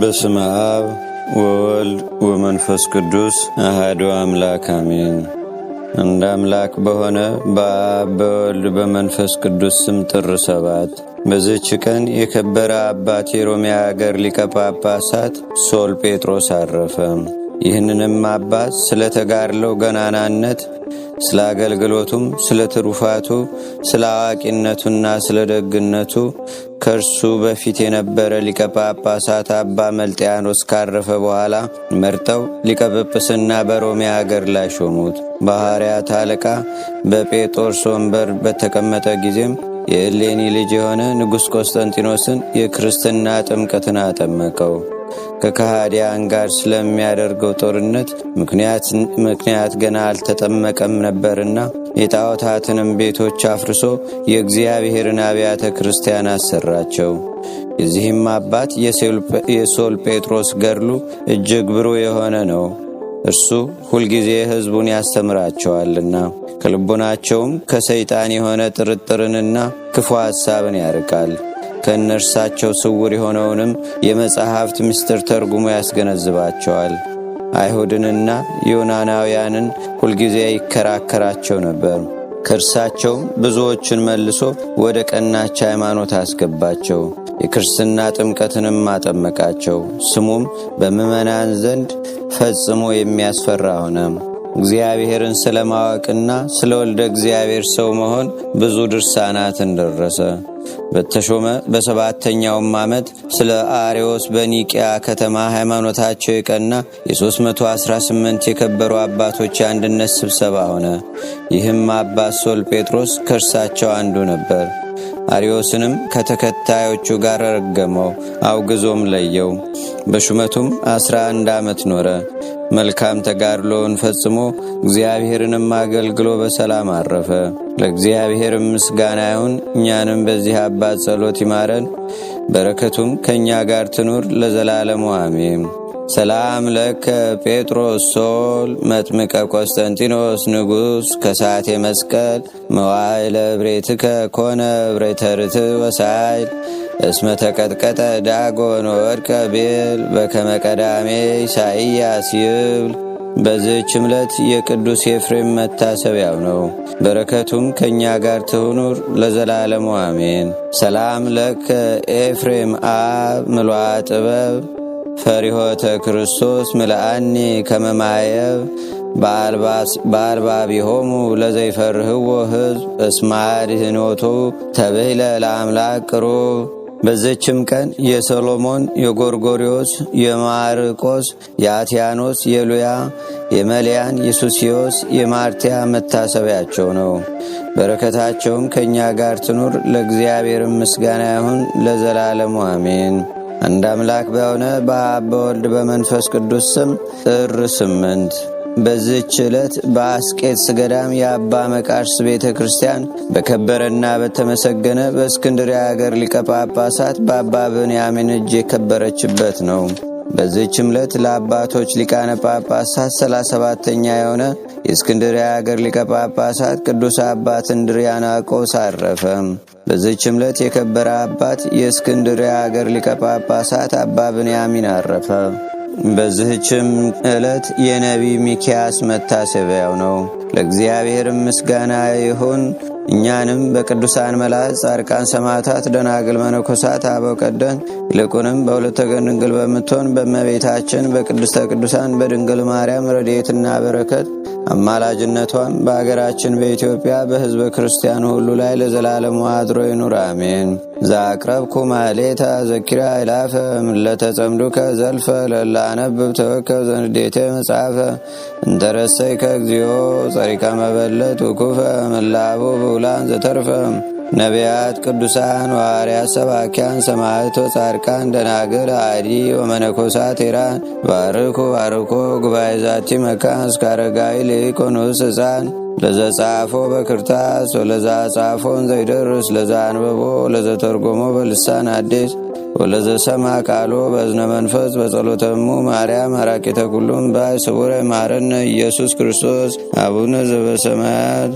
በስመ አብ ወወልድ ወመንፈስ ቅዱስ አሐዱ አምላክ አሜን። እንደ አምላክ በሆነ በአብ በወልድ በመንፈስ ቅዱስ ስም ጥር 7 በዚህች ቀን የከበረ አባት የሮሜ አገር ሊቀ ጳጳሳት ሶል ጴጥሮስ አረፈ። ይህንንም አባት ስለ ተጋድለው ገናናነት፣ ስለ አገልግሎቱም፣ ስለ ትሩፋቱ፣ ስለ አዋቂነቱና ስለ ደግነቱ ከእርሱ በፊት የነበረ ሊቀ ጳጳሳት አባ መልጥያኖስ ካረፈ በኋላ መርጠው ሊቀ ጵጵስና በሮሜ አገር ላይ ሾሙት። በሐዋርያት አለቃ በጴጥሮስ ወንበር በተቀመጠ ጊዜም የእሌኒ ልጅ የሆነ ንጉሥ ቆስጠንጢኖስን የክርስትና ጥምቀትን አጠመቀው። ከከሃዲያን ጋር ስለሚያደርገው ጦርነት ምክንያት ገና አልተጠመቀም ነበርና የጣዖታትንም ቤቶች አፍርሶ የእግዚአብሔርን አብያተ ክርስቲያን አሰራቸው። የዚህም አባት የሶል ጴጥሮስ ገድሉ እጅግ ብሩህ የሆነ ነው። እርሱ ሁልጊዜ ሕዝቡን ያስተምራቸዋልና ከልቦናቸውም ከሰይጣን የሆነ ጥርጥርንና ክፉ ሐሳብን ያርቃል። ከእነርሳቸው ስውር የሆነውንም የመጻሕፍት ምስጢር ተርጉሞ ያስገነዝባቸዋል። አይሁድንና ዮናናውያንን ሁልጊዜ ይከራከራቸው ነበር። ከእርሳቸውም ብዙዎችን መልሶ ወደ ቀናች ሃይማኖት አስገባቸው። የክርስትና ጥምቀትንም አጠመቃቸው። ስሙም በምዕመናን ዘንድ ፈጽሞ የሚያስፈራ ሆነ። እግዚአብሔርን ስለ ማወቅና ስለ ወልደ እግዚአብሔር ሰው መሆን ብዙ ድርሳናትን ደረሰ። በተሾመ በሰባተኛውም ዓመት ስለ አርዮስ በኒቅያ ከተማ ሃይማኖታቸው የቀና የ318 የከበሩ አባቶች የአንድነት ስብሰባ ሆነ። ይህም አባት ሶል ጴጥሮስ ከእርሳቸው አንዱ ነበር። አርዮስንም ከተከታዮቹ ጋር ረገመው፣ አውግዞም ለየው። በሹመቱም 11 ዓመት ኖረ። መልካም ተጋድሎውን ፈጽሞ እግዚአብሔርንም አገልግሎ በሰላም አረፈ። ለእግዚአብሔርም ምስጋና ይሁን። እኛንም በዚህ አባት ጸሎት ይማረን፣ በረከቱም ከእኛ ጋር ትኑር ለዘላለሙ አሜን። ሰላም ለከ ጴጥሮስ ሶል መጥምቀ ቆስጠንጢኖስ ንጉሥ ከሳቴ መስቀል መዋይለ ብሬትከ ኮነ ብሬተርት ወሳይል እስመ ተቀጥቀጠ ዳጎን ወድቀ ቤል በከመ ቀዳሜ ኢሳይያስ ይብል። በዚህች ዕለት የቅዱስ ኤፍሬም መታሰቢያው ነው። በረከቱም ከእኛ ጋር ትኑር ለዘላለሙ አሜን። ሰላም ለከ ኤፍሬም አብ ምሉዐ ጥበብ ፈሪሆተ ክርስቶስ ምልአኒ ከመማየብ በአልባቢሆሙ ለዘይፈርህዎ ሕዝብ እስመ አድኅኖቱ ተብህለ ለአምላክ ቅሩብ። በዘችም ቀን የሰሎሞን፣ የጎርጎሪዎስ፣ የማርቆስ፣ የአትያኖስ፣ የሉያ፣ የመልያን፣ የሱስዮስ፣ የማርቲያ መታሰቢያቸው ነው። በረከታቸውም ከእኛ ጋር ትኑር ለእግዚአብሔርም ምስጋና ይሁን ለዘላለሙ አሜን። አንድ አምላክ በሆነ በአብ በወልድ በመንፈስ ቅዱስ ስም ጥር 8 በዚህች ዕለት በአስቄጥስ ገዳም የአባ መቃርስ ቤተ ክርስቲያን በከበረና በተመሰገነ በእስክንድርያ አገር ሊቀ ጳጳሳት በአባ ብንያሚን እጅ የከበረችበት ነው። በዚህችም ዕለት ለአባቶች ሊቃነ ጳጳሳት 37ኛ የሆነ የእስክንድርያ አገር ሊቀ ጳጳሳት ቅዱስ አባት እንድርያናቆስ አረፈ። በዚህችም ዕለት የከበረ አባት የእስክንድርያ አገር ሊቀ ጳጳሳት አባ ብንያሚን አረፈ። በዚህችም ዕለት የነቢይ ሚክያስ መታሰቢያው ነው። ለእግዚአብሔርም ምስጋና ይሁን። እኛንም በቅዱሳን መላእክት፣ ጻድቃን፣ ሰማዕታት፣ ደናግል፣ መነኮሳት፣ አበው ቀደም ይልቁንም በሁለተ ገነት ድንግል በምትሆን በእመቤታችን በቅድስተ ቅዱሳን በድንግል ማርያም ረድኤትና በረከት አማላጅነቷም በአገራችን በኢትዮጵያ በሕዝበ ክርስቲያኑ ሁሉ ላይ ለዘላለሙ አድሮ ይኑር አሜን። ዛቅረብኩ ማሌታ ዘኪራ ይላፈ ምለተጸምዱከ ዘልፈ ለላነብብ ተወከብ ዘንዴቴ መጽሐፈ እንተረሰይከ እግዚኦ ጸሪቀ መበለት ውኩፈ መላቡ ብውላን ዘተርፈ ነቢያት፣ ቅዱሳን፣ ሐዋርያት፣ ሰባኪያን፣ ሰማዕቶ፣ ጻድቃን፣ ደናግል፣ አዲ ወመነኮሳት ኢራን ባርኩ ባርኮ ጉባኤ ዛቲ መካን እስከ አረጋዊ ሊቆኑስ ሕፃን ለዘጻፎ በክርታስ ወለዛ ጻፎን ዘይደርስ ለዛ አንበቦ ለዘተርጎሞ በልሳን አዲስ ወለዘሰማ ቃሎ በእዝነ መንፈስ በጸሎተሙ ማርያም አራቂተ ኩሉም ባይ ስቡረ ማረነ ኢየሱስ ክርስቶስ አቡነ ዘበሰማያት